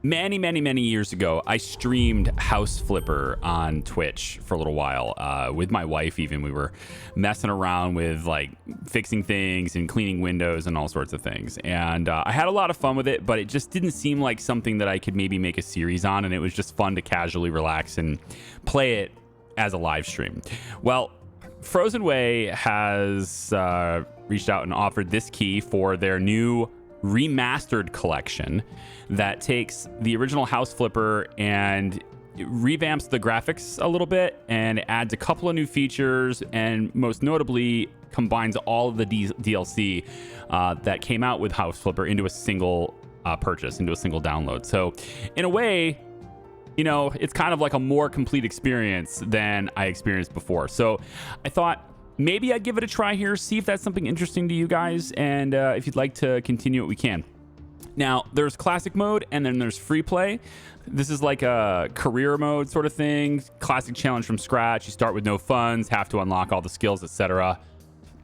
Many years ago, I streamed House Flipper on Twitch for a little while with my wife. Even we were messing around with like fixing things and cleaning windows and all sorts of things. And I had a lot of fun with it, but it just didn't seem like something that I could maybe make a series on. And it was just fun to casually relax and play it as a live stream. Well, Frozen Way has reached out and offered this key for their new remastered collection that takes the original House Flipper and revamps the graphics a little bit and adds a couple of new features, and most notably combines all of the DLC that came out with House Flipper into a single purchase, into a single download. So in a way, you know, it's kind of like a more complete experience than I experienced before. So I thought maybe I'd give it a try here, see if that's something interesting to you guys, and if you'd like to continue it, we can. Now, there's classic mode, and then there's free play. This is like a career mode sort of thing. Classic challenge from scratch. You start with no funds, have to unlock all the skills, etc.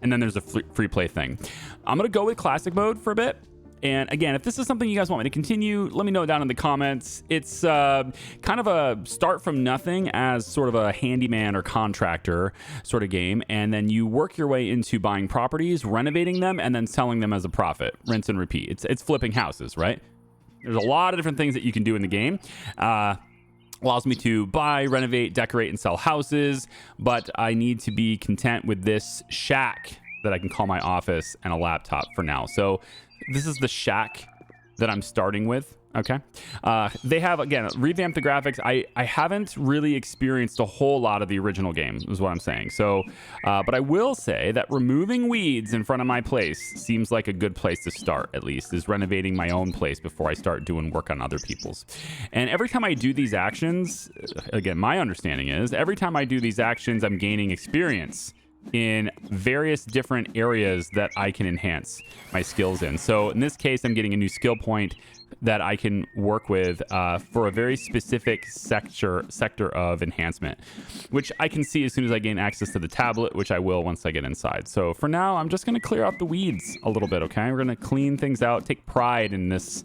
And then there's a free play thing. I'm going to go with classic mode for a bit. And again, if this is something you guys want me to continue, let me know down in the comments. It's kind of a start from nothing as sort of a handyman or contractor sort of game. And then you work your way into buying properties, renovating them, and then selling them as a profit. Rinse and repeat. It's flipping houses, right? There's a lot of different things that you can do in the game. Allows me to buy, renovate, decorate, and sell houses. But I need to be content with this shack that I can call my office and a laptop for now. So this is the shack that I'm starting with. Okay. They have, again, revamped the graphics. I haven't really experienced a whole lot of the original game, is what I'm saying. So, but I will say that removing weeds in front of my place seems like a good place to start, at least, is renovating my own place before I start doing work on other people's. And every time I do these actions, again, my understanding is every time I do these actions, I'm gaining experience in various different areas that I can enhance my skills in. So in this case, I'm getting a new skill point that I can work with for a very specific sector of enhancement, which I can see as soon as I gain access to the tablet, which I will once I get inside. So for now, I'm just going to clear out the weeds a little bit, okay? We're going to clean things out, take pride in this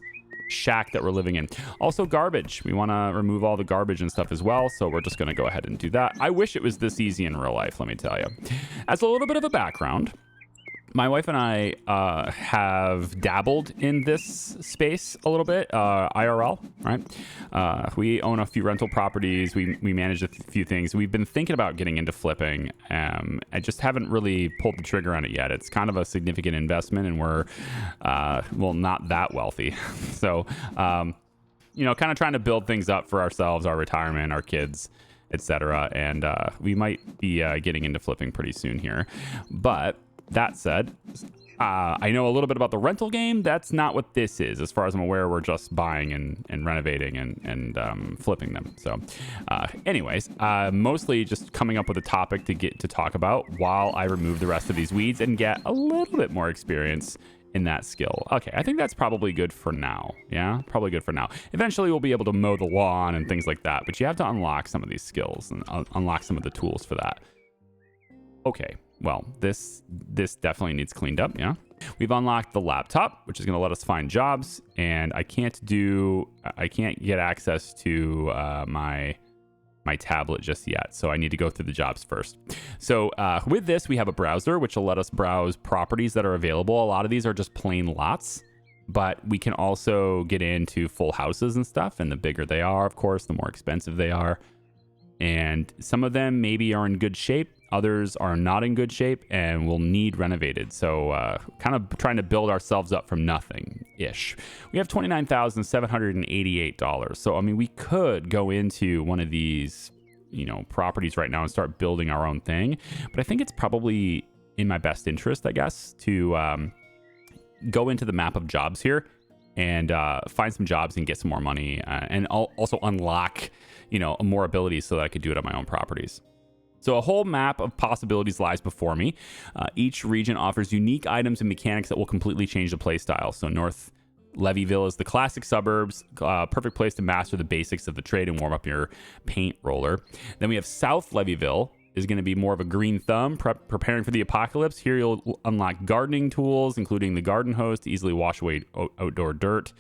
shack that we're living in. Also garbage. We want to remove all the garbage and stuff as well, so we're just going to go ahead and do that. I wish it was this easy in real life, let me tell you. As a little bit of a background, my wife and I have dabbled in this space a little bit, IRL, right? We own a few rental properties. We manage a few things. We've been thinking about getting into flipping. I just haven't really pulled the trigger on it yet. It's kind of a significant investment, and we're, well, not that wealthy. So, you know, kind of trying to build things up for ourselves, our retirement, our kids, etc. And we might be getting into flipping pretty soon here. But that said, I know a little bit about the rental game. That's not what this is. As far as I'm aware, we're just buying and renovating and flipping them. So anyways, mostly just coming up with a topic to get to talk about while I remove the rest of these weeds and get a little bit more experience in that skill. Okay, I think that's probably good for now. Yeah, probably good for now. Eventually, we'll be able to mow the lawn and things like that, but you have to unlock some of these skills and unlock some of the tools for that. Okay. Well, this definitely needs cleaned up, yeah? We've unlocked the laptop, which is going to let us find jobs, and I can't get access to my tablet just yet, so I need to go through the jobs first. So with this, we have a browser, which will let us browse properties that are available. A lot of these are just plain lots, but we can also get into full houses and stuff, and the bigger they are, of course, the more expensive they are. And some of them maybe are in good shape. Others are not in good shape and will need renovated. So kind of trying to build ourselves up from nothing-ish. We have $29,788. So, I mean, we could go into one of these, you know, properties right now and start building our own thing. But I think it's probably in my best interest, I guess, to go into the map of jobs here and find some jobs and get some more money and also unlock, you know, more abilities so that I could do it on my own properties. So a whole map of possibilities lies before me. Each region offers unique items and mechanics that will completely change the play style. So North Levyville is the classic suburbs, perfect place to master the basics of the trade and warm up your paint roller. Then we have South Levyville is going to be more of a green thumb, preparing for the apocalypse. Here you'll unlock gardening tools, including the garden hose to easily wash away outdoor dirt.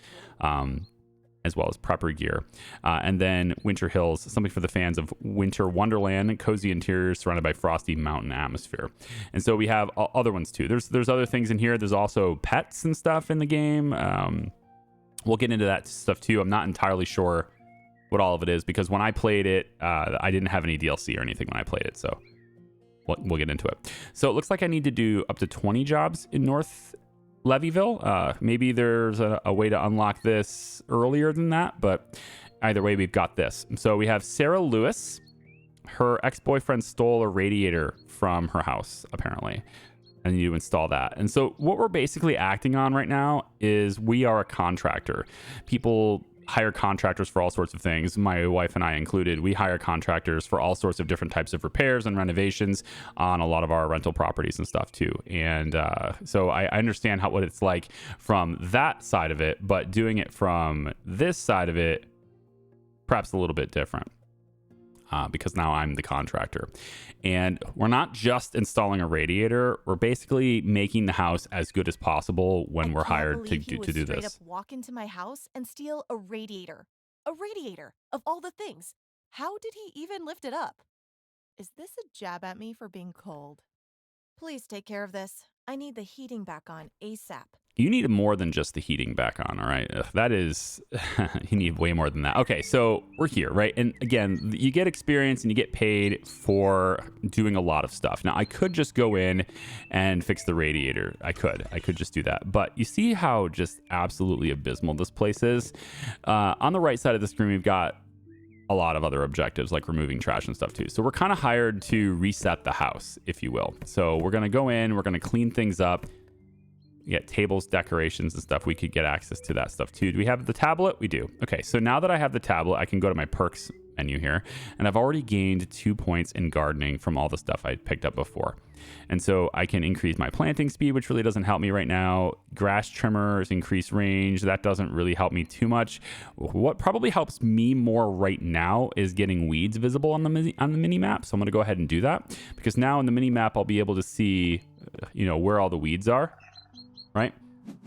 as well as prepper gear. And then Winter Hills, something for the fans of Winter Wonderland, cozy interiors surrounded by frosty mountain atmosphere. And so we have other ones too. There's other things in here. There's also pets and stuff in the game. We'll get into that stuff too. I'm not entirely sure what all of it is because when I played it, I didn't have any DLC or anything when I played it. So we'll get into it. So it looks like I need to do up to 20 jobs in North Levyville. Maybe there's a way to unlock this earlier than that, but either way, we've got this. So we have Sarah Lewis. Her ex-boyfriend stole a radiator from her house, apparently, and you install that. And so what we're basically acting on right now is we are a contractor. People hire contractors for all sorts of things. My wife and I included. We hire contractors for all sorts of different types of repairs and renovations on a lot of our rental properties and stuff too. And so I understand what it's like from that side of it, but doing it from this side of it, perhaps a little bit different. Because now I'm the contractor. And we're not just installing a radiator. We're basically making the house as good as possible when we're hired to do this. Straight up walk into my house and steal a radiator. A radiator, of all the things. How did he even lift it up? Is this a jab at me for being cold? Please take care of this. I need the heating back on ASAP. You need more than just the heating back on, all right? That is, you need way more than that. Okay, so we're here, right? And again, you get experience and you get paid for doing a lot of stuff. Now, I could just go in and fix the radiator. I could just do that. But you see how just absolutely abysmal this place is? On the right side of the screen, we've got a lot of other objectives like removing trash and stuff too. So we're kind of hired to reset the house, if you will. So we're going to go in, we're going to clean things up. You get tables, decorations, and stuff. We could get access to that stuff too. Do we have the tablet? We do. Okay, so now that I have the tablet, I can go to my perks menu here, and I've already gained 2 points in gardening from all the stuff I picked up before. And so I can increase my planting speed, which really doesn't help me right now. Grass trimmers, increase range. That doesn't really help me too much. What probably helps me more right now is getting weeds visible on the mini map. So I'm going to go ahead and do that because now in the mini map, I'll be able to see, where all the weeds are. Right.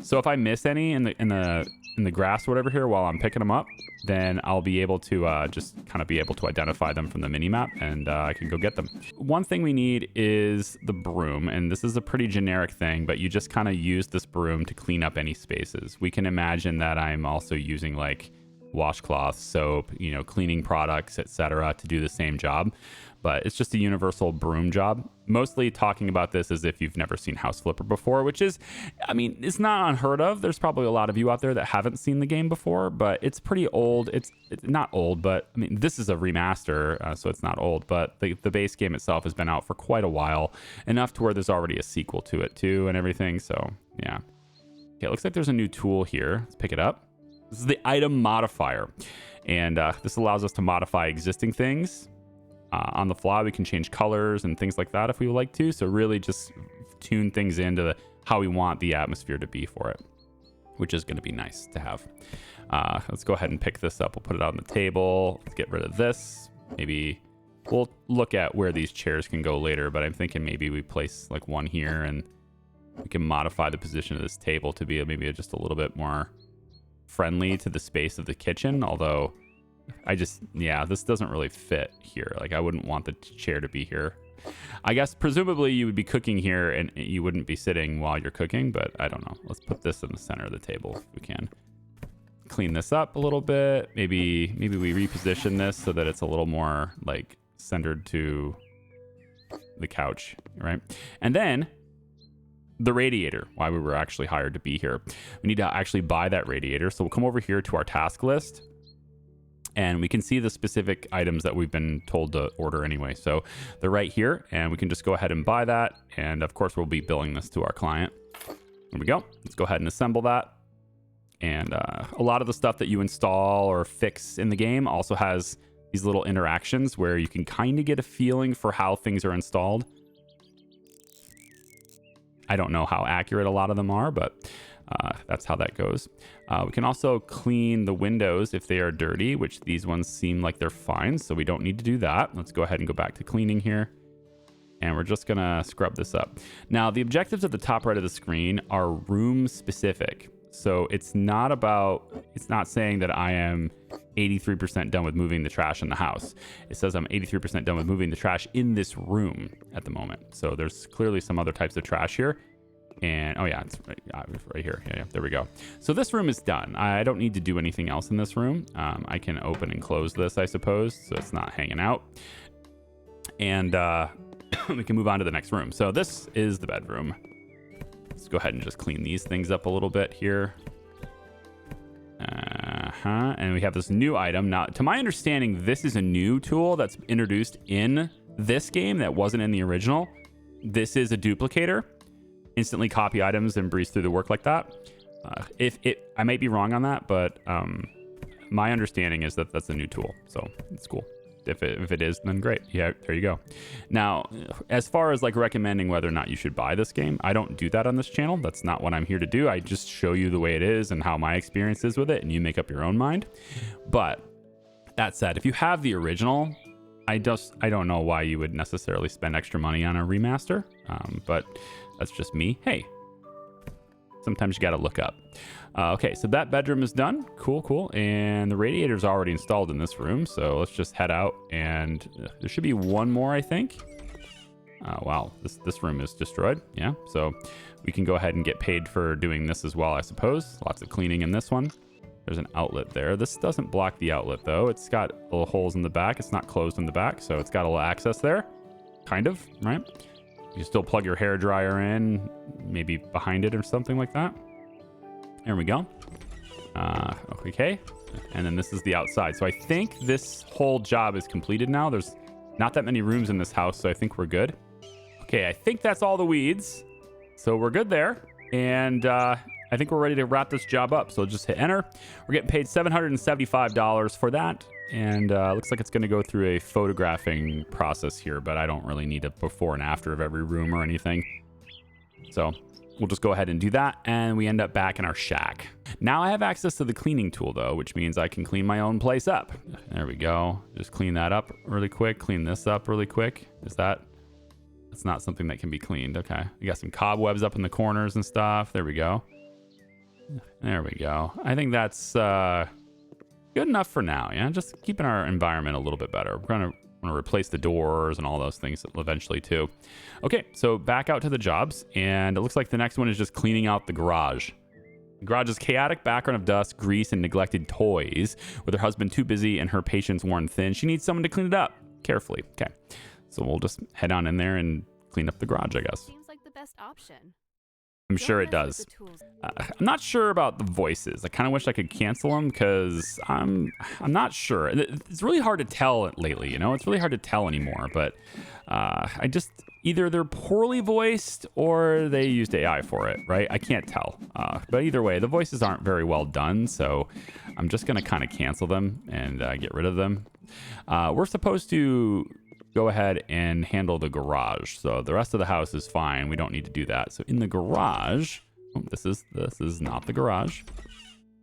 So if I miss any in the grass or whatever here while I'm picking them up, then I'll be able to just kind of be able to identify them from the mini map and I can go get them. One thing we need is the broom, and this is a pretty generic thing, but you just kind of use this broom to clean up any spaces. We can imagine that I'm also using like washcloth, soap, cleaning products, etc. to do the same job. But it's just a universal broom job. Mostly talking about this as if you've never seen House Flipper before, which is, it's not unheard of. There's probably a lot of you out there that haven't seen the game before, but it's pretty old. It's not old, but this is a remaster, so it's not old. But the base game itself has been out for quite a while, enough to where there's already a sequel to it too and everything. So yeah. Okay, it looks like there's a new tool here. Let's pick it up. This is the item modifier, and this allows us to modify existing things. On the fly, we can change colors and things like that if we would like to. So really just tune things into how we want the atmosphere to be for it, which is going to be nice to have. Let's go ahead and pick this up. We'll put it on the table. Let's get rid of this. Maybe we'll look at where these chairs can go later, but I'm thinking maybe we place like one here and we can modify the position of this table to be maybe just a little bit more friendly to the space of the kitchen. Although this doesn't really fit here. Like I wouldn't want the chair to be here. I guess presumably you would be cooking here and you wouldn't be sitting while you're cooking, but I don't know. Let's put this in the center of the table if we can. Clean this up a little bit. Maybe we reposition this so that it's a little more like centered to the couch, right? And then the radiator, why we were actually hired to be here. We need to actually buy that radiator. So we'll come over here to our task list. And we can see the specific items that we've been told to order anyway. So they're right here, and we can just go ahead and buy that. And of course, we'll be billing this to our client. There we go. Let's go ahead and assemble that. And a lot of the stuff that you install or fix in the game also has these little interactions where you can kind of get a feeling for how things are installed. I don't know how accurate a lot of them are, but that's how that goes. We can also clean the windows if they are dirty, which these ones seem like they're fine, so we don't need to do that. Let's go ahead and go back to cleaning here. And we're just gonna scrub this up. Now, the objectives at the top right of the screen are room specific. So it's not saying that I am 83% done with moving the trash in the house. It says I'm 83% done with moving the trash in this room at the moment. So there's clearly some other types of trash here. And oh yeah, it's right here. Yeah, there we go. So this room is done. I don't need to do anything else in this room. I can open and close this, I suppose, so it's not hanging out. And we can move on to the next room. So this is the bedroom. Let's go ahead and just clean these things up a little bit here. And we have this new item. Now, to my understanding, this is a new tool that's introduced in this game that wasn't in the original. This is a duplicator. Instantly copy items and breeze through the work like that. I might be wrong on that, but my understanding is that that's a new tool. So it's cool. If it is, then great. Yeah, there you go. Now, as far as like recommending whether or not you should buy this game, I don't do that on this channel. That's not what I'm here to do. I just show you the way it is and how my experience is with it, and you make up your own mind. But that said, if you have the original, I don't know why you would necessarily spend extra money on a remaster. But that's just me. Hey, sometimes you got to look up. Okay, so that bedroom is done. Cool. And the radiator is already installed in this room. So let's just head out, and there should be one more, I think. Wow, this room is destroyed. Yeah, so we can go ahead and get paid for doing this as well, I suppose. Lots of cleaning in this one. There's an outlet there. This doesn't block the outlet, though. It's got little holes in the back. It's not closed in the back, so it's got a little access there. Kind of, right? You still plug your hair dryer in, maybe behind it or something like that. There we go. Okay. And then this is the outside. So I think this whole job is completed now. There's not that many rooms in this house, so I think we're good. Okay, I think that's all the weeds. So we're good there. And I think we're ready to wrap this job up. So just hit enter. We're getting paid $775 for that. And looks like it's going to go through a photographing process here, but I don't really need a before and after of every room or anything. So we'll just go ahead and do that, and we end up back in our shack. Now I have access to the cleaning tool, though, which means I can clean my own place up. There we go. Just clean that up really quick. Clean this up really quick. That's not something that can be cleaned. Okay. We got some cobwebs up in the corners and stuff. There we go. There we go. I think that's good enough for now. Yeah, just keeping our environment a little bit better. We're going to replace the doors and all those things eventually too. Okay, so back out to the jobs, and it looks like the next one is just cleaning out the garage. The garage's chaotic background of dust, grease, and neglected toys. With her husband too busy and her patience worn thin, she needs someone to clean it up carefully. Okay, so we'll just head on in there and clean up the garage, I guess. Seems like the best option. I'm sure it does. I'm not sure about the voices. I kind of wish I could cancel them because I'm not sure. It's really hard to tell lately, you know? It's really hard to tell anymore, but I just, either they're poorly voiced or they used AI for it, right? I can't tell. But either way, the voices aren't very well done, so I'm just going to kind of cancel them and get rid of them. We're supposed to go ahead and handle the garage. So the rest of the house is fine. We don't need to do that. So in the garage, this is not the garage.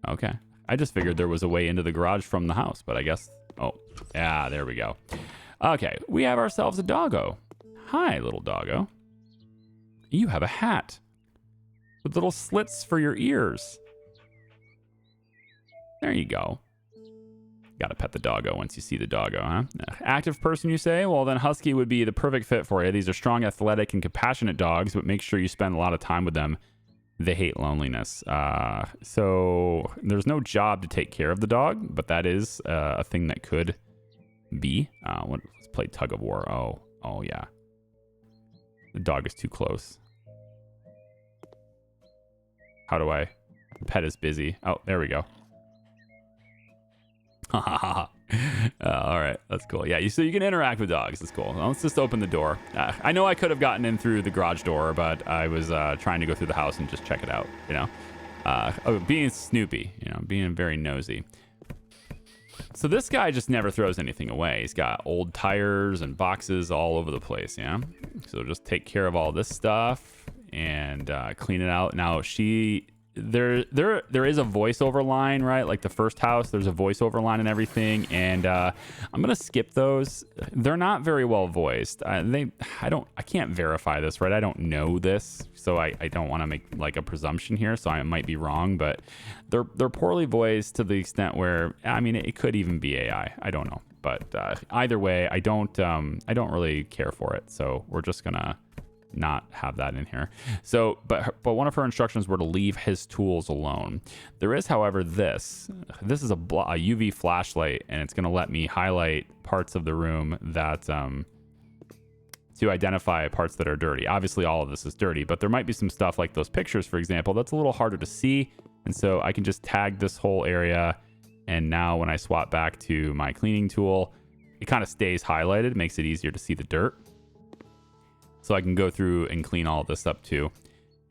Okay. I just figured there was a way into the garage from the house, but I guess, oh, yeah, there we go. Okay. We have ourselves a doggo. Hi, little doggo. You have a hat with little slits for your ears. There you go. Got to pet the doggo once you see the doggo, huh? Active person, you say? Well, then Husky would be the perfect fit for you. These are strong, athletic, and compassionate dogs, but make sure you spend a lot of time with them. They hate loneliness. So there's no job to take care of the dog, but that is a thing that could be. Let's play tug of war. Oh, yeah. The dog is too close. How do I? The pet is busy. Oh, there we go. All right, that's cool. Yeah, so you can interact with dogs. That's cool. Well, let's just open the door. I know I could have gotten in through the garage door, but I was trying to go through the house and just check it out, you know. Being Snoopy, you know, being very nosy. So this guy just never throws anything away. He's got old tires and boxes all over the place, yeah? So just take care of all this stuff and clean it out. Now, she there is a voiceover line, right? Like the first house, there's a voiceover line and everything, and I'm gonna skip those. They're not very well voiced. I can't verify this, right? I don't know this, so I don't want to make like a presumption here, so I might be wrong, but they're poorly voiced to the extent where, I mean, it could even be AI. I don't know, but either way, I don't really care for it, so we're just gonna not have that in here. So but one of her instructions were to leave his tools alone. There is, however, this is a UV flashlight, and it's going to let me highlight parts of the room that to identify parts that are dirty. Obviously all of this is dirty, but there might be some stuff like those pictures, for example, that's a little harder to see, and so I can just tag this whole area, and now when I swap back to my cleaning tool, it kind of stays highlighted, makes it easier to see the dirt. So I can go through and clean all of this up too.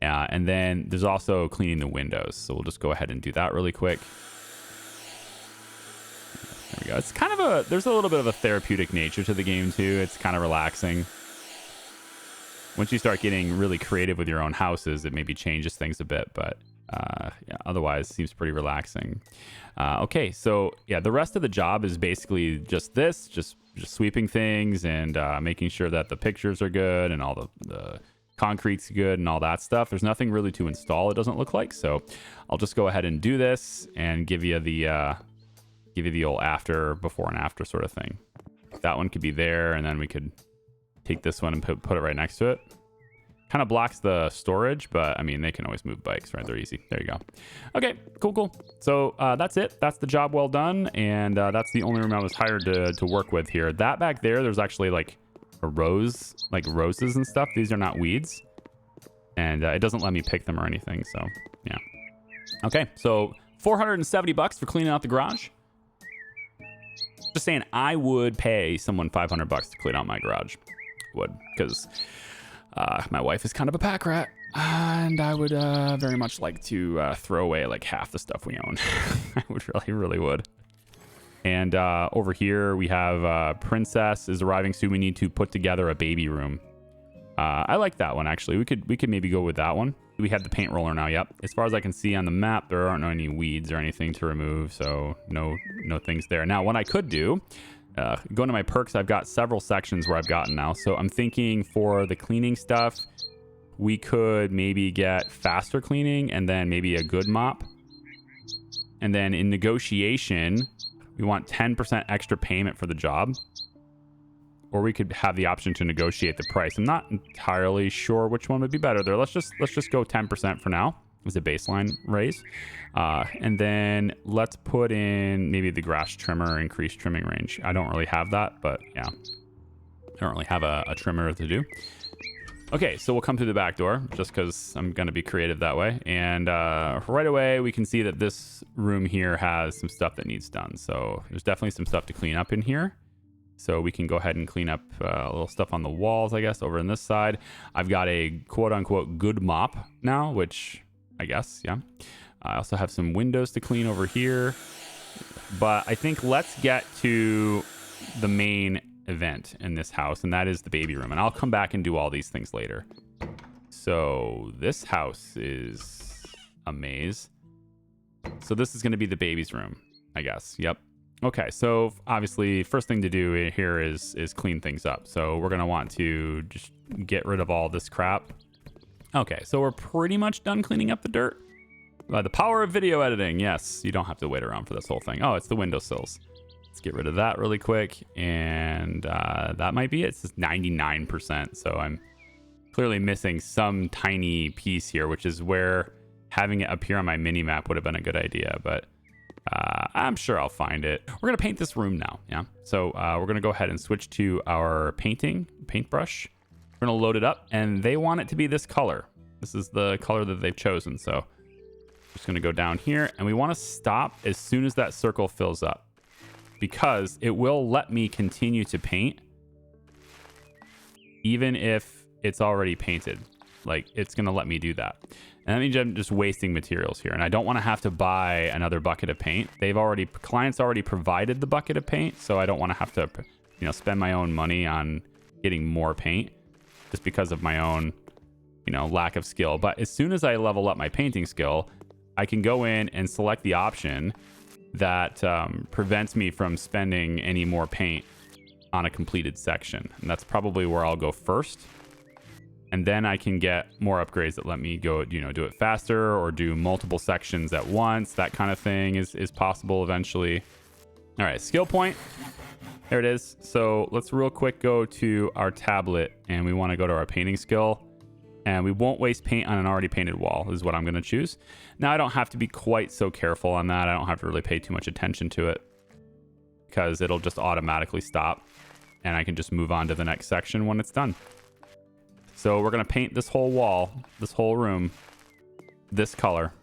And then there's also cleaning the windows. So we'll just go ahead and do that really quick. There we go. It's kind of there's a little bit of a therapeutic nature to the game too. It's kind of relaxing. Once you start getting really creative with your own houses, it maybe changes things a bit, but yeah, otherwise it seems pretty relaxing. Okay, so yeah, the rest of the job is basically just this, just sweeping things and making sure that the pictures are good and all the concrete's good and all that stuff. There's nothing really to install, it doesn't look like, so I'll just go ahead and do this and give you the old before and after sort of thing. That one could be there, and then we could take this one and put it right next to it. Kind of blocks the storage, but I mean, they can always move bikes, right? They're easy. There you go. Okay, cool. So that's it. That's the job well done. And that's the only room I was hired to work with here. That back there's actually like a rose, like roses and stuff. These are not weeds. And it doesn't let me pick them or anything. So yeah. Okay, so $470 for cleaning out the garage. Just saying, I would pay someone $500 to clean out my garage. Would, because my wife is kind of a pack rat, and I would very much like to throw away like half the stuff we own. I would really would. And over here we have Princess is arriving soon. We need to put together a baby room. I like that one actually. We could maybe go with that one. We have the paint roller now. Yep. As far as I can see on the map, there aren't any weeds or anything to remove, so no things there. Now, what I could do. Going to my perks, I've got several sections where I've gotten now. So I'm thinking for the cleaning stuff, we could maybe get faster cleaning and then maybe a good mop. And then in negotiation, we want 10% extra payment for the job. Or we could have the option to negotiate the price. I'm not entirely sure which one would be better there. Let's just go 10% for now as a baseline raise. And then let's put in maybe the grass trimmer, increased trimming range. I don't really have that, but yeah, I don't really have a trimmer to do. Okay, so we'll come through the back door just because I'm going to be creative that way. And right away, we can see that this room here has some stuff that needs done. So there's definitely some stuff to clean up in here. So we can go ahead and clean up a little stuff on the walls, I guess, over on this side. I've got a quote-unquote good mop now, which I guess, yeah. I also have some windows to clean over here. But I think let's get to the main event in this house, and that is the baby room. And I'll come back and do all these things later. So this house is a maze. So this is going to be the baby's room, I guess. Yep. Okay, so obviously first thing to do here is clean things up. So we're going to want to just get rid of all this crap. Okay, so we're pretty much done cleaning up the dirt. The power of video editing. Yes, you don't have to wait around for this whole thing. Oh, it's the windowsills. Let's get rid of that really quick. And that might be it. It's just 99%. So I'm clearly missing some tiny piece here, which is where having it appear on my mini map would have been a good idea. But I'm sure I'll find it. We're going to paint this room now. Yeah. So we're going to go ahead and switch to our paintbrush. We're going to load it up, and they want it to be this color. This is the color that they've chosen. So just going to go down here, and we want to stop as soon as that circle fills up, because it will let me continue to paint even if it's already painted. Like, it's going to let me do that. And that means I'm just wasting materials here, and I don't want to have to buy another bucket of paint. Clients already provided the bucket of paint, so I don't want to have to, spend my own money on getting more paint just because of my own, lack of skill. But as soon as I level up my painting skill, I can go in and select the option that prevents me from spending any more paint on a completed section. And that's probably where I'll go first. And then I can get more upgrades that let me go, do it faster or do multiple sections at once. That kind of thing is possible eventually. All right, skill point. There it is. So let's real quick go to our tablet, and we want to go to our painting skill. And we won't waste paint on an already painted wall is what I'm going to choose. Now, I don't have to be quite so careful on that. I don't have to really pay too much attention to it because it'll just automatically stop. And I can just move on to the next section when it's done. So we're going to paint this whole wall, this whole room, this color.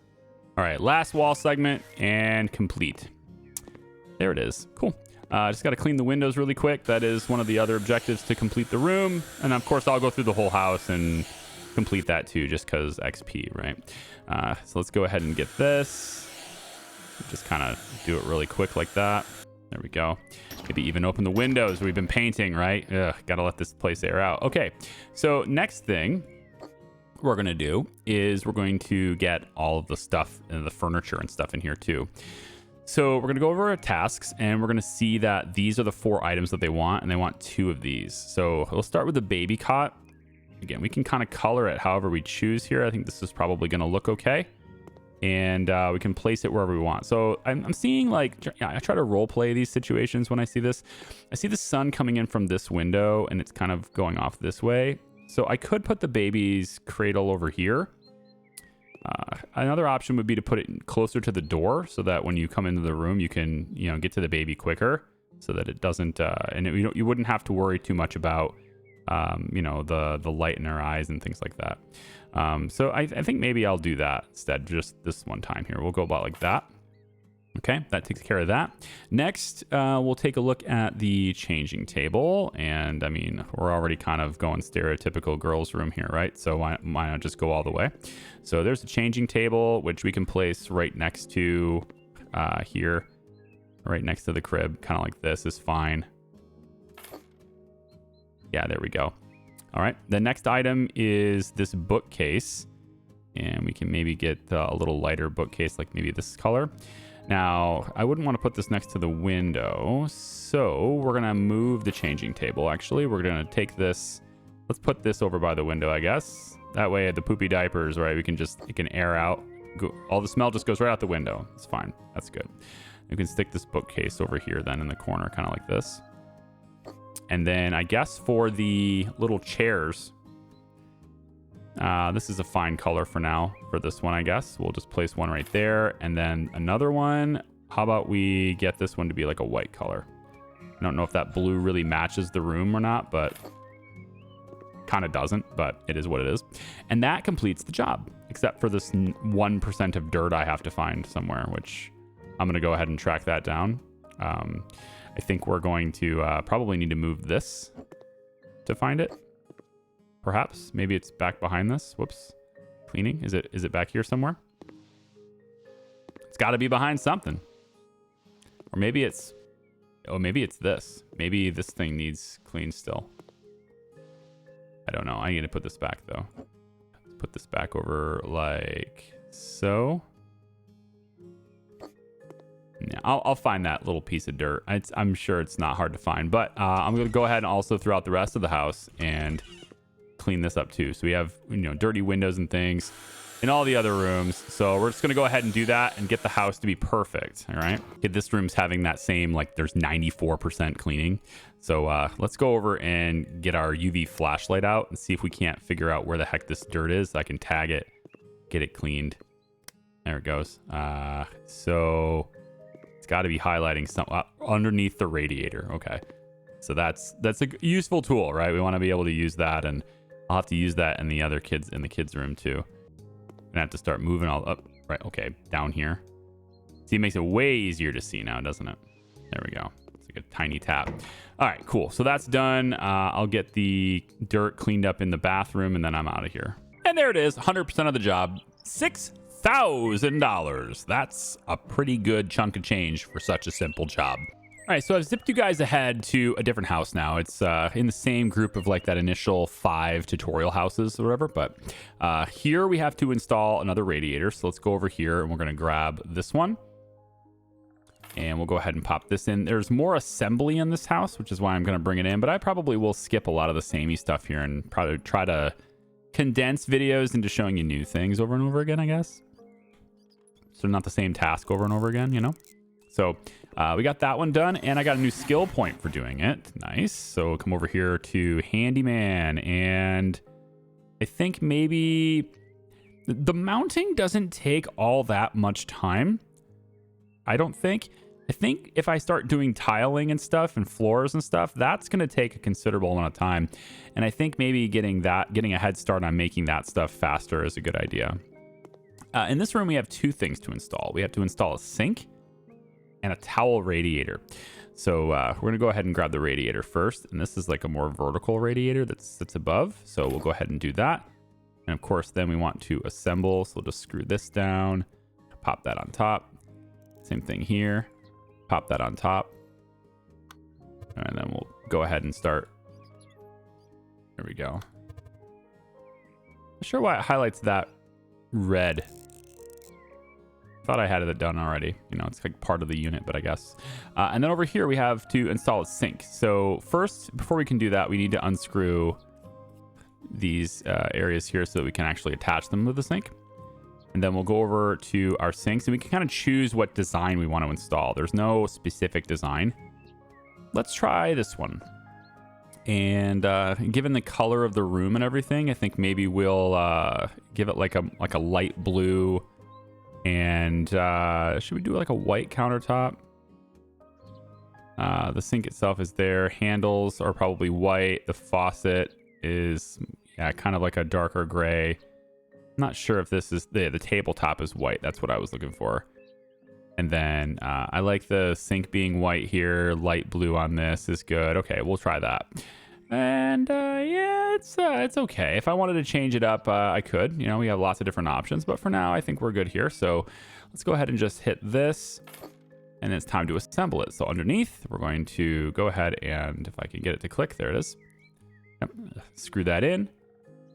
All right, last wall segment and complete. There it is. Cool. Just got to clean the windows really quick. That is one of the other objectives to complete the room. And of course, I'll go through the whole house and complete that too, just because XP, right? So let's go ahead and get this. Just kind of do it really quick like that. There we go. Maybe even open the windows. We've been painting, right? Ugh, gotta let this place air out. Okay, so next thing we're gonna do is we're going to get all of the stuff and the furniture and stuff in here too. So we're gonna go over our tasks, and we're gonna see that these are the 4 items that they want, and they want 2 of these. So we'll start with the baby cot. Again, we can kind of color it however we choose here. I think this is probably gonna look okay. And we can place it wherever we want. So I'm seeing I try to role play these situations when I see this. I see the sun coming in from this window and it's kind of going off this way. So I could put the baby's cradle over here. Another option would be to put it closer to the door so that when you come into the room, you can, get to the baby quicker so that it doesn't, you wouldn't have to worry too much about, the light in their eyes and things like that. So I think maybe I'll do that instead, just this one time here. We'll go about like that. Okay, that takes care of that. Next, we'll take a look at the changing table. And I mean, we're already kind of going stereotypical girls' room here, right? So why not just go all the way? So there's a changing table, which we can place right next to here, right next to the crib, kind of like this is fine. Yeah, there we go. All right, the next item is this bookcase, and we can maybe get a little lighter bookcase, like maybe this color. Now, I wouldn't want to put this next to the window, so we're going to move the changing table. Actually, we're going to take this, let's put this over by the window, I guess. That way, the poopy diapers, right, it can air out. All the smell just goes right out the window. It's fine. That's good. You can stick this bookcase over here then in the corner, kind of like this. And then I guess for the little chairs, this is a fine color for now for this one, I guess. We'll just place one right there. And then another one, how about we get this one to be like a white color? I don't know if that blue really matches the room or not, but kind of doesn't, but it is what it is. And that completes the job, except for this 1% of dirt I have to find somewhere, which I'm going to go ahead and track that down. I think we're going to probably need to move this to find it. Perhaps. Maybe it's back behind this. Whoops. Cleaning. Is it back here somewhere? It's got to be behind something. Or maybe it's... Oh, maybe it's this. Maybe this thing needs cleaned still. I don't know. I need to put this back, though. Let's put this back over like so. Yeah, I'll find that little piece of dirt. I'm sure it's not hard to find, but I'm going to go ahead and also throughout the rest of the house and clean this up too. So we have, dirty windows and things in all the other rooms. So we're just going to go ahead and do that and get the house to be perfect. All right. This room's having that same, there's 94% cleaning. So let's go over and get our UV flashlight out and see if we can't figure out where the heck this dirt is. So I can tag it, get it cleaned. There it goes. So it's got to be highlighting something underneath the radiator. Okay. So that's a useful tool, right? We want to be able to use that, and I'll have to use that in the kids' room too. Gonna have to start moving all up. Right. Okay. Down here. See, it makes it way easier to see now, doesn't it? There we go. It's like a tiny tap. All right, cool. So that's done. I'll get the dirt cleaned up in the bathroom, and then I'm out of here. And there it is. 100% of the job. $6,000. That's a pretty good chunk of change for such a simple job. All right, so I've zipped you guys ahead to a different house now. It's in the same group of like that initial 5 tutorial houses or whatever, but here we have to install another radiator. So let's go over here and we're going to grab this one. And we'll go ahead and pop this in. There's more assembly in this house, which is why I'm going to bring it in, but I probably will skip a lot of the samey stuff here and probably try to condense videos into showing you new things over and over again, I guess. So not the same task over and over again, you know? So we got that one done, and I got a new skill point for doing it. Nice. So come over here to handyman, and I think maybe the mounting doesn't take all that much time. I don't think. I think if I start doing tiling and stuff and floors and stuff, that's going to take a considerable amount of time. And I think maybe getting a head start on making that stuff faster is a good idea. In this room, we have 2 things to install. We have to install a sink and a towel radiator. So we're going to go ahead and grab the radiator first. And this is like a more vertical radiator that sits above. So we'll go ahead and do that. And of course, then we want to assemble. So we'll just screw this down, pop that on top. Same thing here. Pop that on top. And then we'll go ahead and start. There we go. Not sure why it highlights that red. Thought I had it done already. You know, it's like part of the unit, but I guess. And then over here, we have to install a sink. So first, before we can do that, we need to unscrew these areas here so that we can actually attach them to the sink. And then we'll go over to our sinks and we can kind of choose what design we want to install. There's no specific design. Let's try this one. And given the color of the room and everything, I think maybe we'll give it like a light blue. And should we do like a white countertop? The sink itself is there. Handles are probably white. The faucet is kind of like a darker gray. Not sure if this is the tabletop is white. That's what I was looking for. And then I like the sink being white here. Light blue on this is good. Okay, we'll try that. And yeah, it's okay. If I wanted to change it up, I could. You know, we have lots of different options. But for now, I think we're good here. So let's go ahead and just hit this. And it's time to assemble it. So underneath, we're going to go ahead and if I can get it to click, there it is. Yep. Screw that in.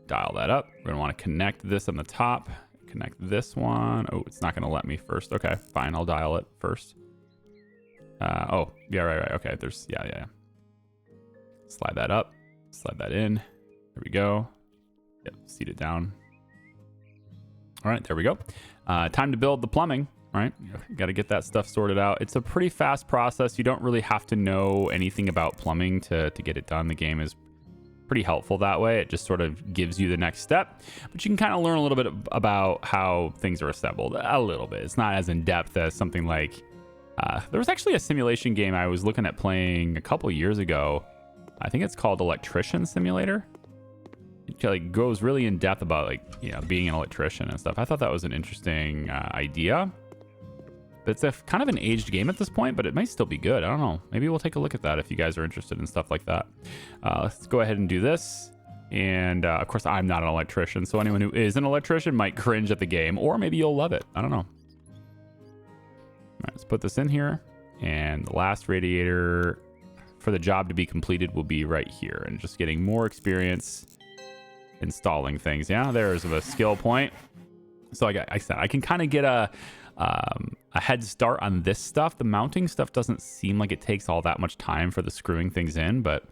Dial that up. We're going to want to connect this on the top. Connect this one. Oh, it's not going to let me first. Okay, fine. I'll dial it first. Oh, yeah, right. Okay, there's, yeah. Slide that up. Slide that in. There we go. Yep, seat it down. All right, there we go. Time to build the plumbing. All right, got to get that stuff sorted out. It's a pretty fast process. You don't really have to know anything about plumbing to get it done. The game is pretty helpful that way. It just sort of gives you the next step, but you can kind of learn a little bit about how things are assembled a little bit. It's not as in depth as something like there was actually a simulation game I was looking at playing a couple years ago. I think it's called Electrician Simulator. It like goes really in depth about like, you know, being an electrician and stuff. I thought that was an interesting idea. But it's a kind of an aged game at this point, but it might still be good. I don't know. Maybe we'll take a look at that if you guys are interested in stuff like that. Let's go ahead and do this. And of course, I'm not an electrician, so anyone who is an electrician might cringe at the game, or maybe you'll love it. I don't know. All right, let's put this in here. And the last radiator for the job to be completed will be right here. And just getting more experience installing things. Yeah, there's a skill point. So like I said, I can kind of get a head start on this stuff. The mounting stuff doesn't seem like it takes all that much time for the screwing things in, but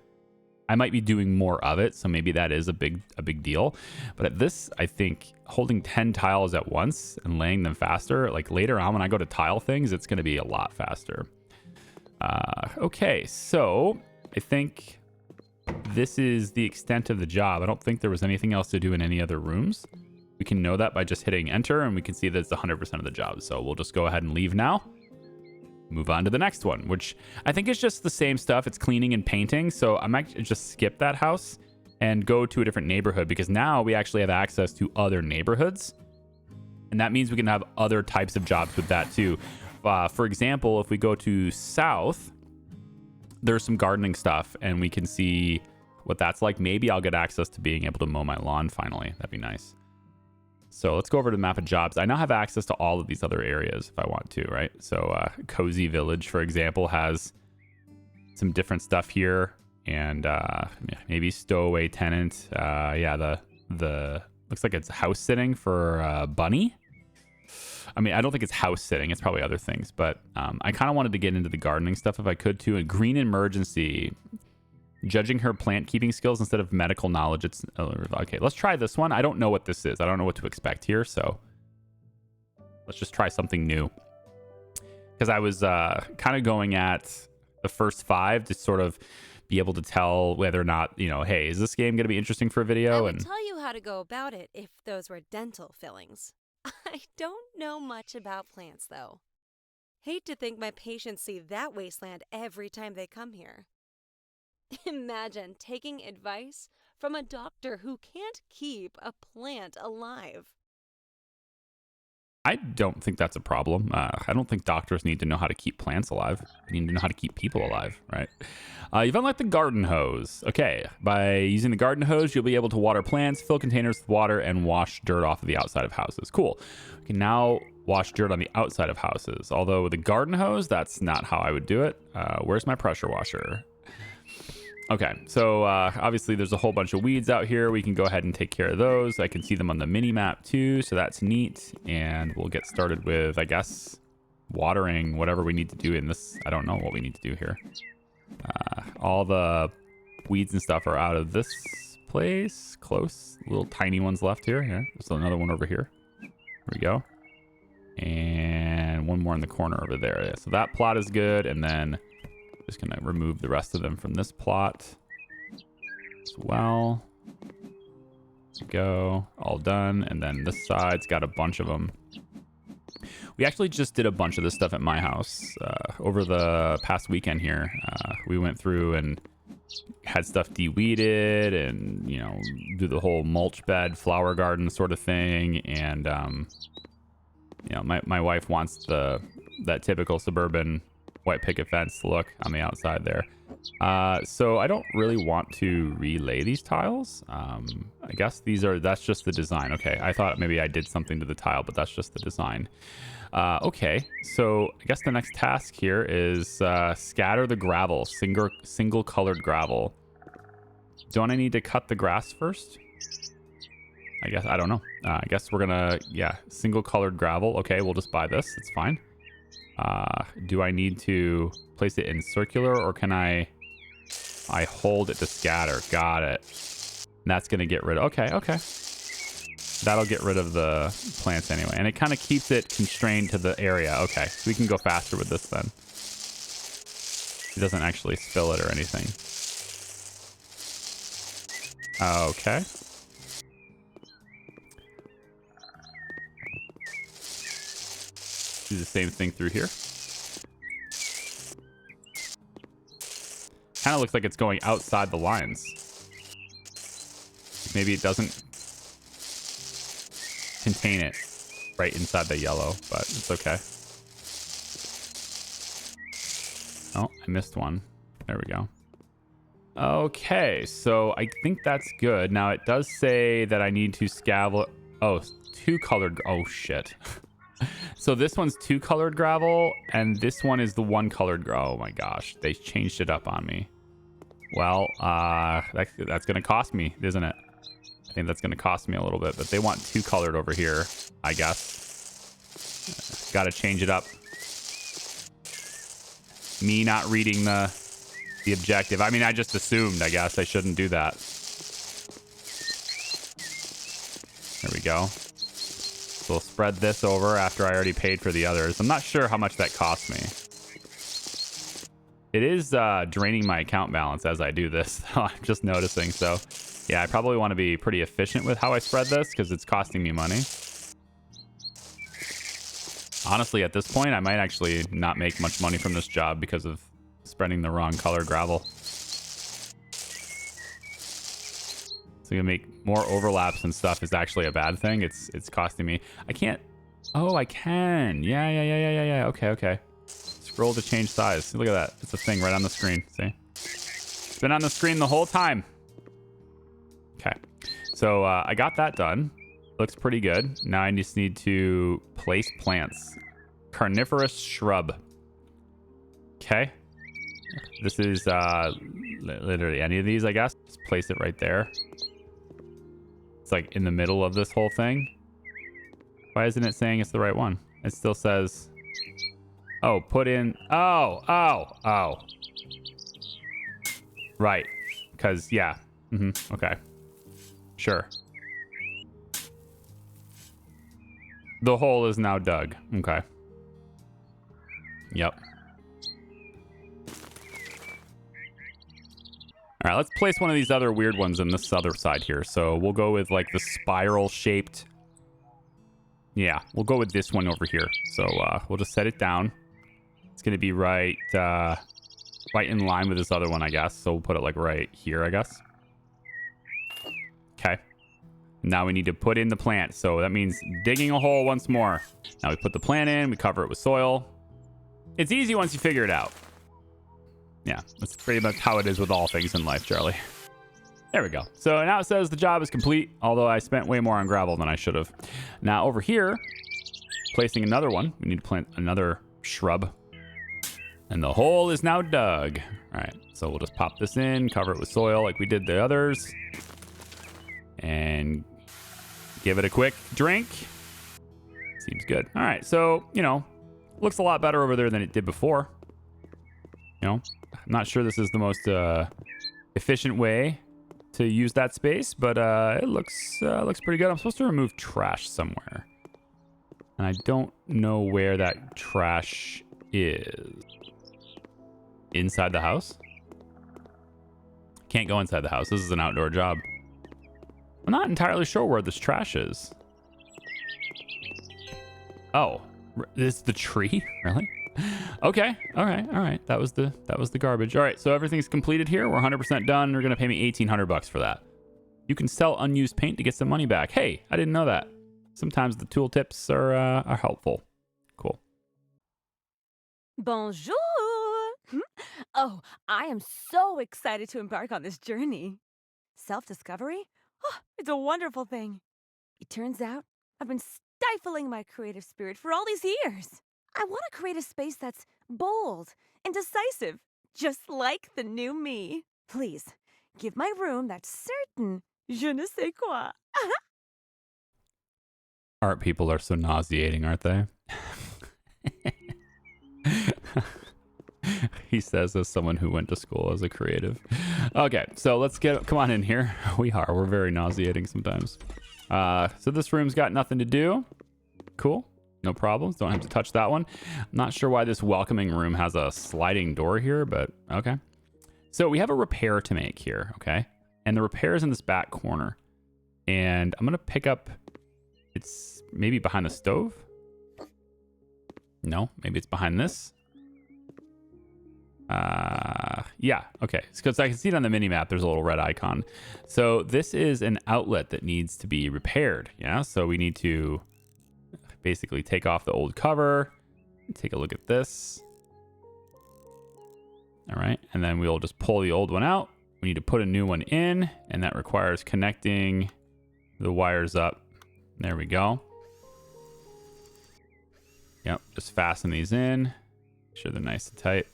I might be doing more of it, so maybe that is a big deal. But at this, I think holding 10 tiles at once and laying them faster, like later on when I go to tile things, it's going to be a lot faster. Okay, so I think this is the extent of the job. I don't think there was anything else to do in any other rooms. We can know that by just hitting enter, and we can see that it's 100% of the job. So we'll just go ahead and leave now. Move on to the next one, which I think is just the same stuff. It's cleaning and painting. So I might just skip that house and go to a different neighborhood, because now we actually have access to other neighborhoods. And that means we can have other types of jobs with that too. For example, if we go to south, there's some gardening stuff and we can see what that's like. Maybe I'll get access to being able to mow my lawn finally. That'd be nice. So let's go over to the map of jobs. I now have access to all of these other areas if I want to, right? So Cozy Village, for example, has some different stuff here, and maybe stowaway tenant. Yeah, the looks like it's house sitting for Bunny. I mean, I don't think it's house sitting. It's probably other things, but I kind of wanted to get into the gardening stuff if I could too. And green emergency, judging her plant keeping skills instead of medical knowledge. It's okay. Let's try this one. I don't know what this is. I don't know what to expect here, so let's just try something new. Because I was kind of going at the first 5 to sort of be able to tell whether or not, you know, hey, is this game going to be interesting for a video? I would tell you how to go about it if those were dental fillings. I don't know much about plants, though. Hate to think my patients see that wasteland every time they come here. Imagine taking advice from a doctor who can't keep a plant alive. I don't think that's a problem. I don't think doctors need to know how to keep plants alive. They need to know how to keep people alive, right? You've unlocked the garden hose. Okay, by using the garden hose, you'll be able to water plants, fill containers with water, and wash dirt off of the outside of houses. Cool. We can now wash dirt on the outside of houses. Although with the garden hose, that's not how I would do it. Where's my pressure washer? Okay, so obviously there's a whole bunch of weeds out here. We can go ahead and take care of those. I can see them on the mini map too, so that's neat. And we'll get started with, I guess, watering whatever we need to do in this. I don't know what we need to do here. All the weeds and stuff are out of this place. Close. Little tiny ones left here. Yeah, there's another one over here. There we go. And one more in the corner over there. Yeah, so that plot is good. And then just gonna remove the rest of them from this plot as well. There we go. All done. And then this side's got a bunch of them. We actually just did a bunch of this stuff at my house over the past weekend here. We went through and had stuff de-weeded and, you know, do the whole mulch bed, flower garden sort of thing. And, you know, my wife wants that typical suburban white picket fence look on the outside there. So I don't really want to relay these tiles. I guess that's just the design. Okay, I thought maybe I did something to the tile, but that's just the design. Okay, so I guess the next task here is scatter the gravel, single colored gravel. Don't I need to cut the grass first? I guess, I don't know. I guess we're gonna, yeah, single colored gravel. Okay, we'll just buy this, it's fine. Do I need to place it in circular, or can I hold it to scatter? Got it. And that's going to get rid of, okay. That'll get rid of the plants anyway. And it kind of keeps it constrained to the area. Okay, so we can go faster with this then. It doesn't actually spill it or anything. Okay. Do the same thing through here. Kind of looks like it's going outside the lines. Maybe it doesn't contain it right inside the yellow, but it's okay. Oh, I missed one. There we go. Okay, so I think that's good. Now it does say that I need to scavel. Oh, 2 colored. Oh, shit. So this one's 2 colored gravel, and this one is the 1 colored. Oh my gosh, they changed it up on me. Well, that's gonna cost me, isn't it? I think that's gonna cost me a little bit, but they want 2 colored over here, I guess. Gotta change it up. Me not reading the objective. I mean, I just assumed, I guess I shouldn't do that. There we go. So we'll spread this over after I already paid for the others. I'm not sure how much that cost me. It is draining my account balance as I do this. I'm just noticing. So yeah, I probably want to be pretty efficient with how I spread this because it's costing me money. Honestly, at this point, I might actually not make much money from this job because of spreading the wrong color gravel. So you make more overlaps and stuff is actually a bad thing. It's costing me. I can't. Oh, I can. Yeah. Okay. Scroll to change size. Look at that. It's a thing right on the screen. See? It's been on the screen the whole time. Okay. So I got that done. Looks pretty good. Now I just need to place plants. Carnivorous shrub. Okay. This is literally any of these, I guess. Just place it right there. It's like in the middle of this whole thing. Why isn't it saying it's the right one? It still says, oh, put in, oh. Right, because, yeah. Okay, sure. The hole is now dug. Okay. Yep. All right, let's place one of these other weird ones in this other side here. So we'll go with like the spiral shaped. Yeah, we'll go with this one over here. So we'll just set it down. It's going to be right in line with this other one, I guess. So we'll put it like right here, I guess. Okay. Now we need to put in the plant. So that means digging a hole once more. Now we put the plant in. We cover it with soil. It's easy once you figure it out. Yeah, that's pretty much how it is with all things in life, Charlie. There we go. So now it says the job is complete, although I spent way more on gravel than I should have. Now over here, placing another one. We need to plant another shrub. And the hole is now dug. All right, so we'll just pop this in, cover it with soil like we did the others. And give it a quick drink. Seems good. All right, so, you know, looks a lot better over there than it did before. You know, I'm not sure this is the most efficient way to use that space, but it looks pretty good. I'm supposed to remove trash somewhere. And I don't know where that trash is. Inside the house? Can't go inside the house. This is an outdoor job. I'm not entirely sure where this trash is. Oh, this is the tree? Really? Okay. All right. That was the garbage. All right. So everything's completed here. We're 100% done. They're going to pay me $1,800 for that. You can sell unused paint to get some money back. Hey, I didn't know that. Sometimes the tool tips are helpful. Cool. Bonjour! Oh, I am so excited to embark on this journey. Self-discovery? Oh, it's a wonderful thing. It turns out I've been stifling my creative spirit for all these years. I want to create a space that's bold and decisive, just like the new me. Please, give my room that certain je ne sais quoi. Art people are so nauseating, aren't they? He says as someone who went to school as a creative. Okay, so let's come on in here. We're very nauseating sometimes. So this room's got nothing to do. Cool. No problems. Don't have to touch that one. I'm not sure why this welcoming room has a sliding door here, but okay. So we have a repair to make here, okay? And the repair is in this back corner. And I'm going to pick up, it's maybe behind the stove? No, maybe it's behind this. Yeah, okay. Because I can see it on the mini map. There's a little red icon. So this is an outlet that needs to be repaired. Yeah, so we need to basically take off the old cover. Take a look at this. All right, and then we'll just pull the old one out. We need to put a new one in, and that requires connecting the wires up. There we go. Yep, just fasten these in. Make sure they're nice and tight.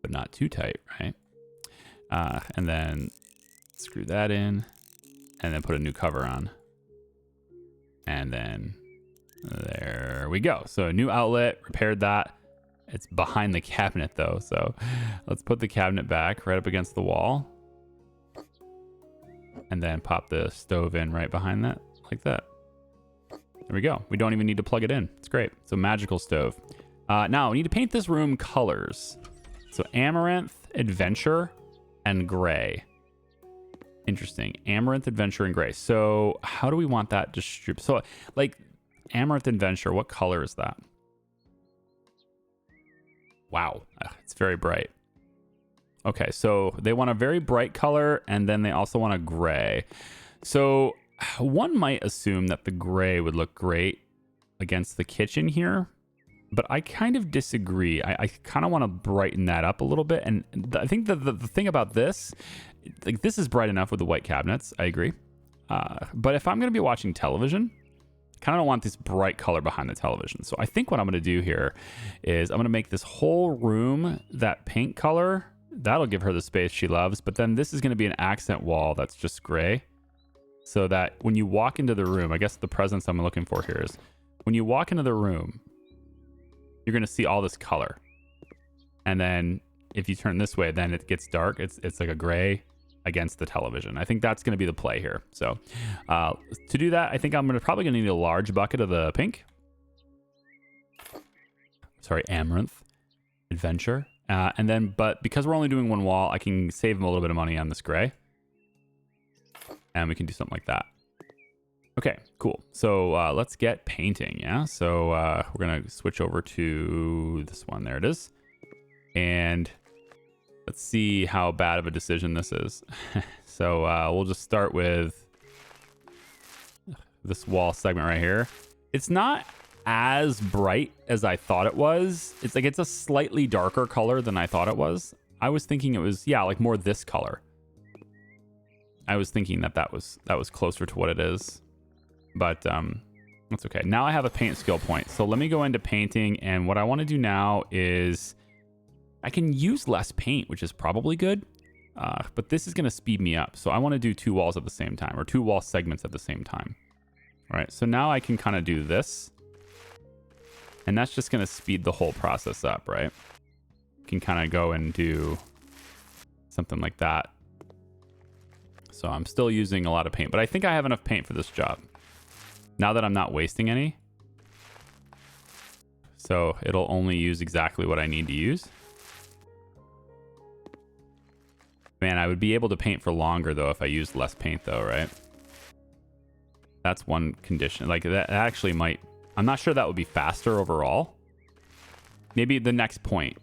But not too tight, right? And then screw that in, and then put a new cover on. And then there we go. So a new outlet, repaired that. It's behind the cabinet though. So let's put the cabinet back right up against the wall. And then pop the stove in right behind that, like that. There we go. We don't even need to plug it in. It's great. So magical stove. Now we need to paint this room colors. So Amaranth, Adventure, and Gray. Interesting. Amaranth, Adventure, and Gray. So how do we want that distributed? So like Amaranth Adventure, what color is that? Wow. It's very bright. Okay, so they want a very bright color, and then they also want a gray. So one might assume that the gray would look great against the kitchen here, but I kind of disagree. I kind of want to brighten that up a little bit. And I think the thing about this, like this is bright enough with the white cabinets. I agree. But if I'm going to be watching television, kind of don't want this bright color behind the television. So I think what I'm going to do here is I'm going to make this whole room that paint color. That'll give her the space she loves. But then this is going to be an accent wall that's just gray. So that when you walk into the room, I guess the presence I'm looking for here is when you walk into the room, you're going to see all this color. And then if you turn this way, then it gets dark. It's like a gray against the television. I think that's going to be the play here. So to do that, I think I'm probably going to need a large bucket of the pink. Sorry, Amaranth Adventure. And then, but because we're only doing one wall, I can save them a little bit of money on this gray. And we can do something like that. Okay, cool. So let's get painting, yeah? So we're going to switch over to this one. There it is. And let's see how bad of a decision this is. So we'll just start with this wall segment right here. It's not as bright as I thought it was. It's like it's a slightly darker color than I thought it was. I was thinking it was, yeah, like more this color. I was thinking that was closer to what it is. But that's okay. Now I have a paint skill point. So let me go into painting. And what I want to do now is I can use less paint, which is probably good. But this is going to speed me up. So I want to do 2 walls at the same time, or 2 wall segments at the same time. All right. So now I can kind of do this. And that's just going to speed the whole process up, right? Can kind of go and do something like that. So I'm still using a lot of paint, but I think I have enough paint for this job. Now that I'm not wasting any. So it'll only use exactly what I need to use. Man, I would be able to paint for longer though if I used less paint though, right? That's one condition. Like that actually might, I'm not sure that would be faster overall. Maybe the next point.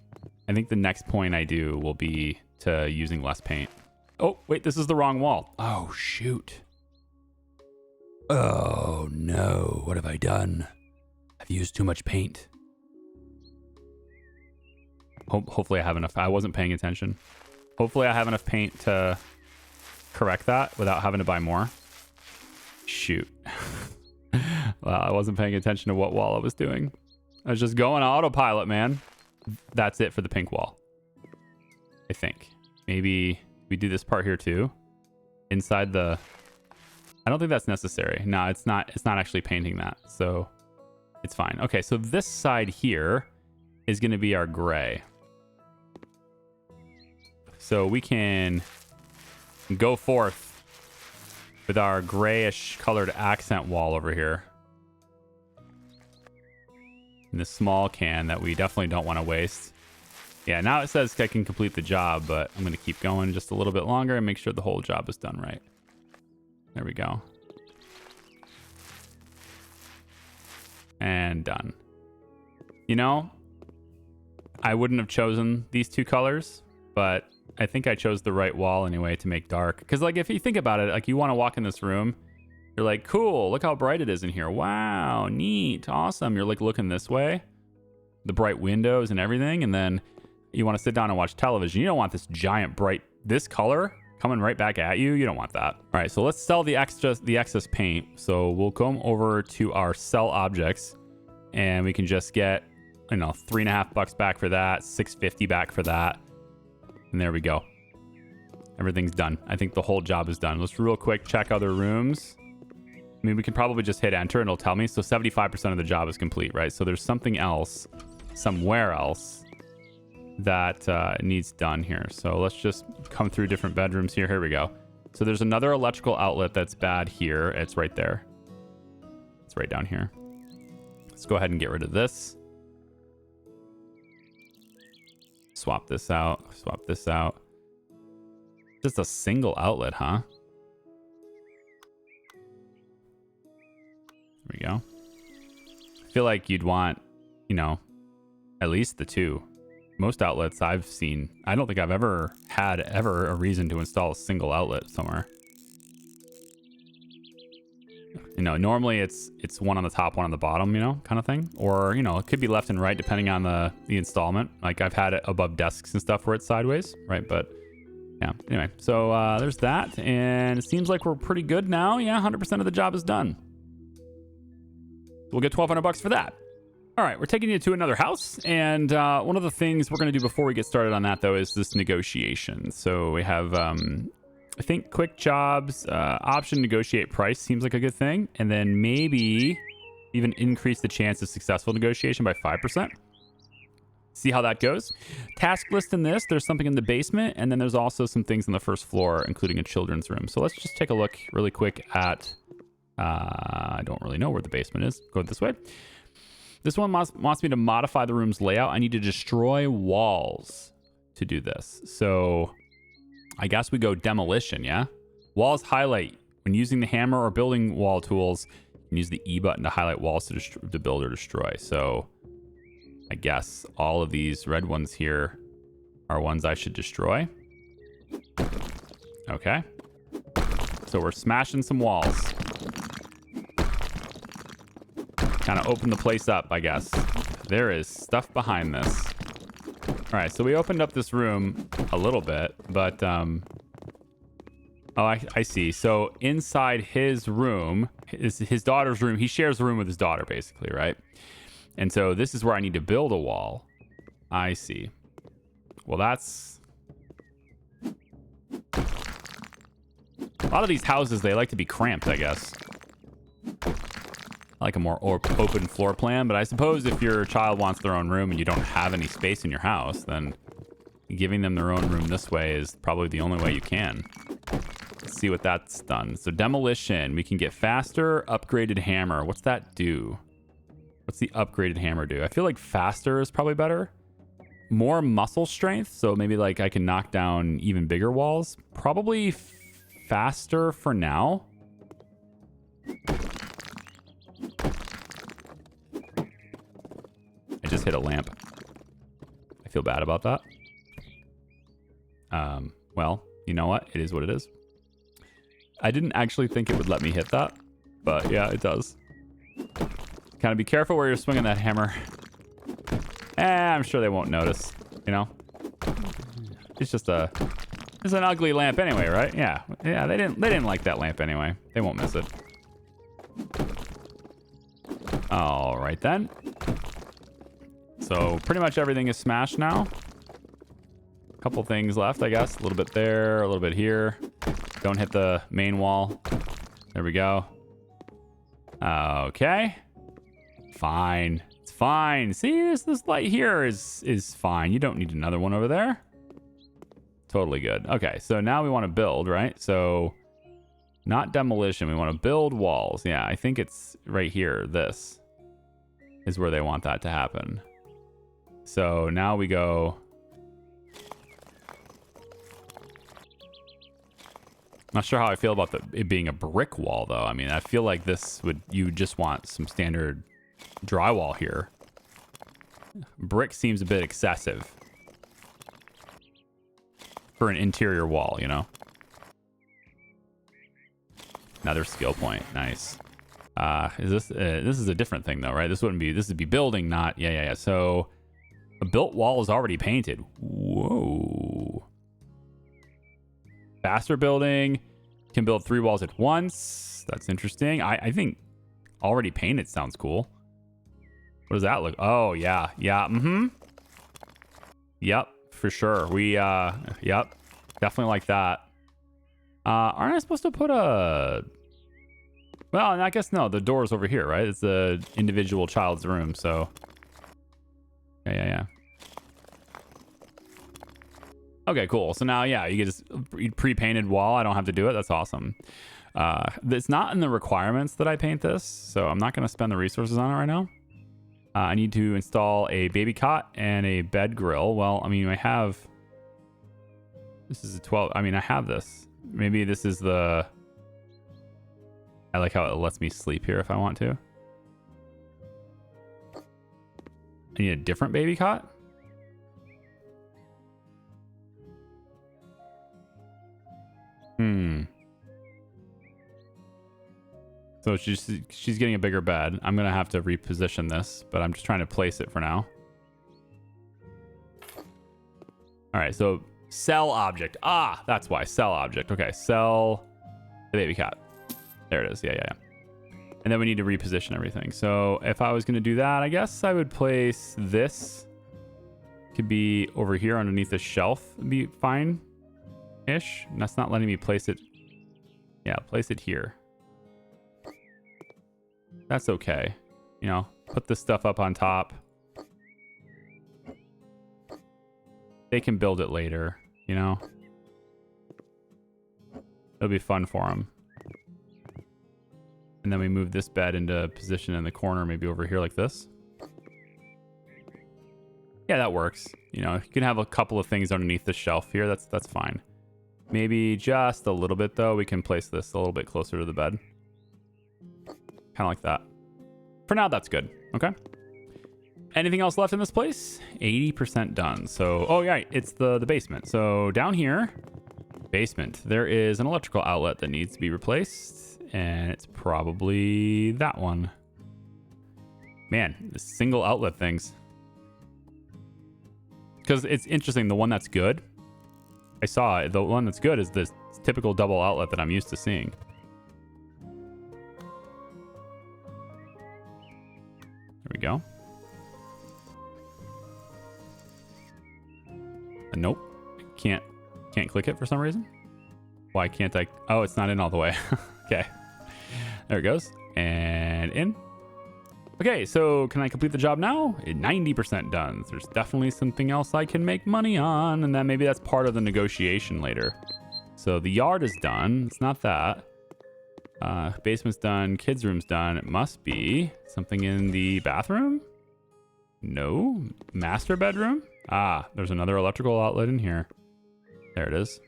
I think the next point I do will be to using less paint. Oh, wait, this is the wrong wall. Oh, shoot. Oh, no. What have I done? I've used too much paint. Hopefully I have enough. I wasn't paying attention. Hopefully I have enough paint to correct that without having to buy more. Shoot. Well, I wasn't paying attention to what wall I was doing. I was just going autopilot, man. That's it for the pink wall. I think. Maybe we do this part here too. Inside the... I don't think that's necessary. No, it's not actually painting that. So it's fine. Okay, so this side here is going to be our gray. So we can go forth with our grayish colored accent wall over here. In this small can that we definitely don't want to waste. Yeah, now it says I can complete the job, but I'm going to keep going just a little bit longer and make sure the whole job is done right. There we go. And done. You know, I wouldn't have chosen these 2 colors, but I think I chose the right wall anyway to make dark. Because like if you think about it, like you want to walk in this room, you're like, cool, look how bright it is in here. Wow, neat, awesome. You're like looking this way, the bright windows and everything. And then you want to sit down and watch television. You don't want this giant bright, this color coming right back at you. You don't want that. All right, so let's sell the excess paint. So we'll come over to our sell objects and we can just get, you know, $3.50 back for that, $6.50 back for that. And there we go. Everything's done. I think the whole job is done. Let's real quick check other rooms. I mean, we can probably just hit enter and it'll tell me. So 75% of the job is complete, right? So there's something else, somewhere else that needs done here. So let's just come through different bedrooms here. Here we go. So there's another electrical outlet that's bad here. It's right there. It's right down here. Let's go ahead and get rid of this. Swap this out. Swap this out. Just a single outlet, huh? There we go. I feel like you'd want, you know, at least the 2. Most outlets I've seen, I don't think I've ever had a reason to install a single outlet somewhere. You know, normally it's one on the top, one on the bottom, you know, kind of thing. Or, you know, it could be left and right depending on the installment. Like I've had it above desks and stuff where it's sideways, right? But yeah, anyway, so there's that. And it seems like we're pretty good now. Yeah, 100% of the job is done. We'll get $1,200 for that. All right, we're taking you to another house, and one of the things we're going to do before we get started on that, though, is this negotiation. So we have, I think, quick jobs, option negotiate price seems like a good thing, and then maybe even increase the chance of successful negotiation by 5%. See how that goes. Task list in this, there's something in the basement, and then there's also some things on the first floor, including a children's room. So let's just take a look really quick at, I don't really know where the basement is. Go this way. This one wants me to modify the room's layout. I need to destroy walls to do this. So I guess we go demolition, yeah? Walls highlight. When using the hammer or building wall tools, you can use the E button to highlight walls to build or destroy. So I guess all of these red ones here are ones I should destroy. Okay. So we're smashing some walls. Kind of open the place up, I guess. There is stuff behind this. All right, so we opened up this room a little bit, but oh, I see. So inside his room is his daughter's room. He shares the room with his daughter, basically, right? And so this is where I need to build a wall. I see. Well, that's... a lot of these houses, they like to be cramped, I guess. I like a more open floor plan, but I suppose if your child wants their own room and you don't have any space in your house, then giving them their own room this way is probably the only way you can. Let's see what that's done. So demolition, we can get faster, upgraded hammer. What's that do? What's the upgraded hammer do? I feel like faster is probably better. More muscle strength, so maybe like I can knock down even bigger walls. Probably faster for now. I just hit a lamp. I feel bad about that. Well, you know what? It is what it is. I didn't actually think it would let me hit that, but yeah, it does. Kind of be careful where you're swinging that hammer. I'm sure they won't notice, you know? It's just it's an ugly lamp anyway, right? Yeah. Yeah, they didn't like that lamp anyway. They won't miss it. All right then. So pretty much everything is smashed now. A couple things left, I guess. A little bit there, a little bit here. Don't hit the main wall. There we go. Okay. Fine. It's fine. See, this light here is fine. You don't need another one over there. Totally good. Okay, so now we want to build, right? So not demolition. We want to build walls. Yeah, I think it's right here. This is where they want that to happen. So now we go... Not sure how I feel about it being a brick wall, though. I mean, I feel like you would just want some standard drywall here. Brick seems a bit excessive for an interior wall, you know? Another skill point. Nice. This is a different thing, though, right? This would be building, not... Yeah. So a built wall is already painted. Whoa. Faster building, can build 3 walls at once. That's interesting. I think already painted sounds cool. What does that look? Oh, yeah. Yep, for sure. Yep, definitely like that. Aren't I supposed to put a... Well, I guess no, the door's over here, right? It's the individual child's room, so... Yeah. Okay, cool. So now, yeah, you get this pre-painted wall. I don't have to do it. That's awesome. It's not in the requirements that I paint this, so I'm not going to spend the resources on it right now. I need to install a baby cot and a bed grill. Well, I mean, I have... This is a 12... I mean, I have this. Maybe this is the... I like how it lets me sleep here if I want to. I need a different baby cot? So she's getting a bigger bed. I'm going to have to reposition this, but I'm just trying to place it for now. All right, so sell object. Ah, that's why. Sell object. Okay, sell the baby cat. There it is. Yeah. And then we need to reposition everything. So if I was going to do that, I guess I would place this. Could be over here underneath the shelf. It'd be fine-ish. That's not letting me place it. Yeah, place it here. That's okay. You know, put this stuff up on top. They can build it later, you know. It'll be fun for them. And then we move this bed into position in the corner, maybe over here like this. Yeah, that works. You know, you can have a couple of things underneath the shelf here. That's fine. Maybe just a little bit, though. We can place this a little bit closer to the bed. Kind of like that. For now, that's good. Okay. Anything else left in this place? 80% done. So, oh, yeah, it's the basement. So down here, basement, there is an electrical outlet that needs to be replaced. And it's probably that one. Man, the single outlet things. Because it's interesting, the one that's good, I saw it, the one that's good is this typical double outlet that I'm used to seeing. There we go. And nope, can't click it for some reason. Why can't I? Oh, it's not in all the way. Okay. There it goes. And in. Okay, so can I complete the job now? 90% done. There's definitely something else I can make money on, and then maybe that's part of the negotiation later. So the yard is done. It's not that. Basement's done. Kids' room's done. It must be something in the bathroom? No. Master bedroom? Ah, there's another electrical outlet in here. There it is.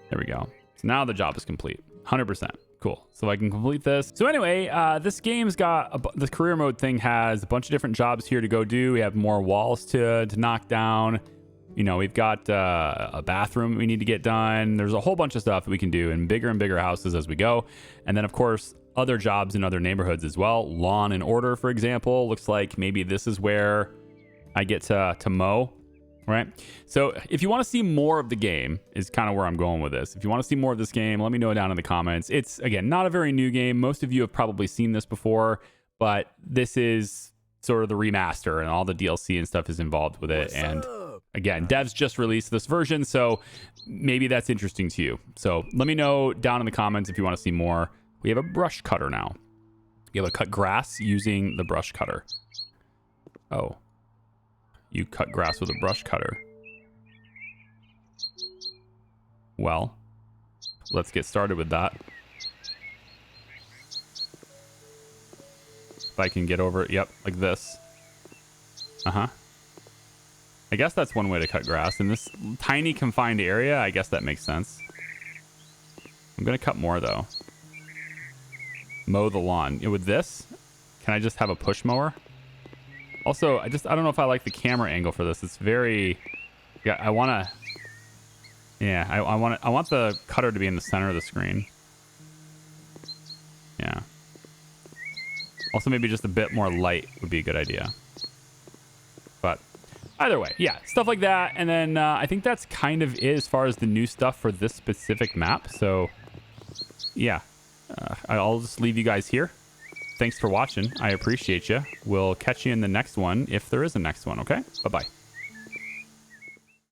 There we go. So now the job is complete. 100%. Cool. So I can complete this. So anyway, this game's got the career mode thing has a bunch of different jobs here to go do. We have more walls to knock down. You know, we've got a bathroom we need to get done. There's a whole bunch of stuff that we can do in bigger and bigger houses as we go. And then, of course, other jobs in other neighborhoods as well. Lawn and order, for example. Looks like maybe this is where I get to mow. Right. So if you want to see more of the game is kind of where I'm going with this. If you want to see more of this game, let me know down in the comments. It's, again, not a very new game. Most of you have probably seen this before, but this is sort of the remaster and all the DLC and stuff is involved with it. And again, devs just released this version, so maybe that's interesting to you. So let me know down in the comments if you want to see more. We have a brush cutter now. You have to cut grass using the brush cutter. Oh. You cut grass with a brush cutter. Well, let's get started with that. If I can get over it, yep, like this. I guess that's one way to cut grass. In this tiny confined area, I guess that makes sense. I'm gonna cut more though. Mow the lawn. With this, can I just have a push mower? Also, I don't know if I like the camera angle for this. It's very, yeah, I want the cutter to be in the center of the screen. Yeah. Also, maybe just a bit more light would be a good idea. But either way, yeah, stuff like that. And then I think that's kind of it as far as the new stuff for this specific map. So yeah, I'll just leave you guys here. Thanks for watching. I appreciate you. We'll catch you in the next one if there is a next one, okay? Bye-bye.